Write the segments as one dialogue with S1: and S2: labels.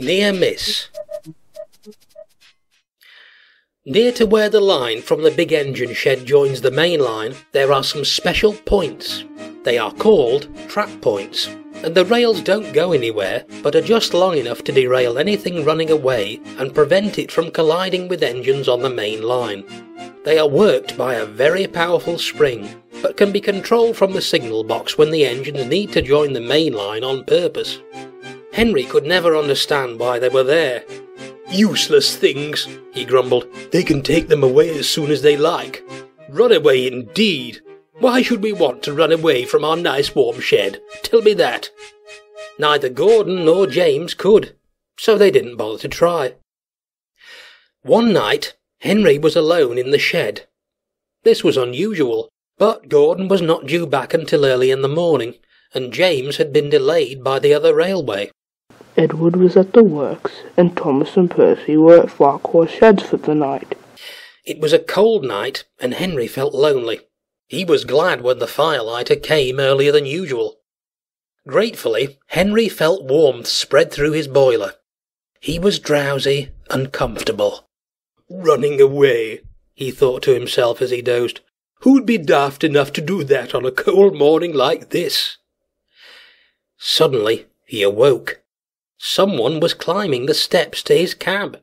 S1: Near miss. Near to where the line from the big engine shed joins the main line, there are some special points. They are called trap points, and the rails don't go anywhere, but are just long enough to derail anything running away and prevent it from colliding with engines on the main line. They are worked by a very powerful spring, but can be controlled from the signal box when the engines need to join the main line on purpose. Henry could never understand why they were there. "Useless things," he grumbled. "They can take them away as soon as they like. Run away indeed. Why should we want to run away from our nice warm shed? Tell me that." Neither Gordon nor James could, so they didn't bother to try. One night, Henry was alone in the shed. This was unusual, but Gordon was not due back until early in the morning, and James had been delayed by the other railway.
S2: Edward was at the works, and Thomas and Percy were at Farquhar's sheds for the night.
S1: It was a cold night, and Henry felt lonely. He was glad when the firelighter came earlier than usual. Gratefully, Henry felt warmth spread through his boiler. He was drowsy and comfortable. "Running away," he thought to himself as he dozed. "Who'd be daft enough to do that on a cold morning like this?" Suddenly, he awoke. Someone was climbing the steps to his cab.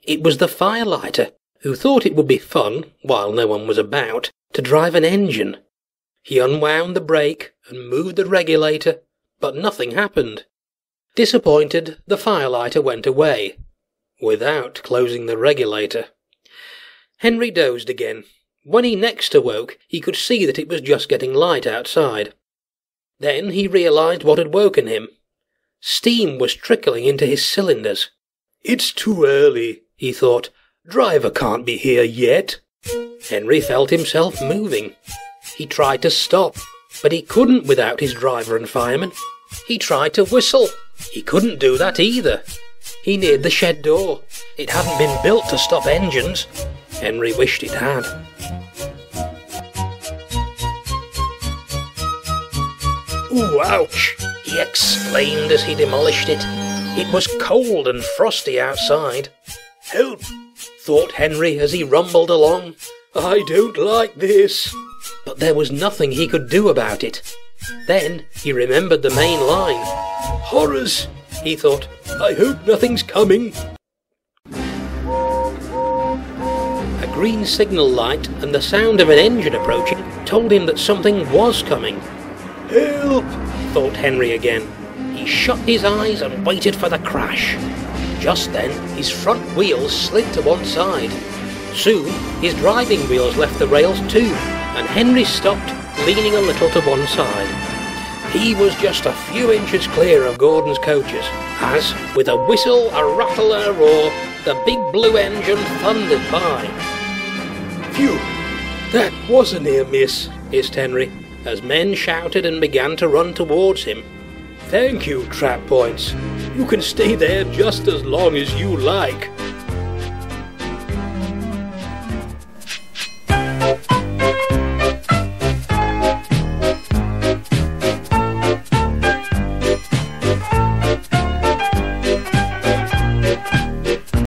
S1: It was the firelighter, who thought it would be fun, while no one was about, to drive an engine. He unwound the brake and moved the regulator, but nothing happened. Disappointed, the firelighter went away, without closing the regulator. Henry dozed again. When he next awoke, he could see that it was just getting light outside. Then he realized what had woken him. Steam was trickling into his cylinders. "It's too early," he thought. "Driver can't be here yet." Henry felt himself moving. He tried to stop, but he couldn't without his driver and fireman. He tried to whistle. He couldn't do that either. He neared the shed door. It hadn't been built to stop engines. Henry wished it had. "Ooh, ouch!" he exclaimed as he demolished it. It was cold and frosty outside. "Help!" thought Henry as he rumbled along. "I don't like this." But there was nothing he could do about it. Then he remembered the main line. "Horrors!" he thought. "I hope nothing's coming." A green signal light and the sound of an engine approaching told him that something was coming. "Help!" thought Henry again. He shut his eyes and waited for the crash. Just then, his front wheels slid to one side. Soon, his driving wheels left the rails too, and Henry stopped, leaning a little to one side. He was just a few inches clear of Gordon's coaches, as, with a whistle, a rattle and a roar, the big blue engine thundered by. "Phew! That was a near miss," hissed Henry, as men shouted and began to run towards him. "Thank you, trap points. You can stay there just as long as you like."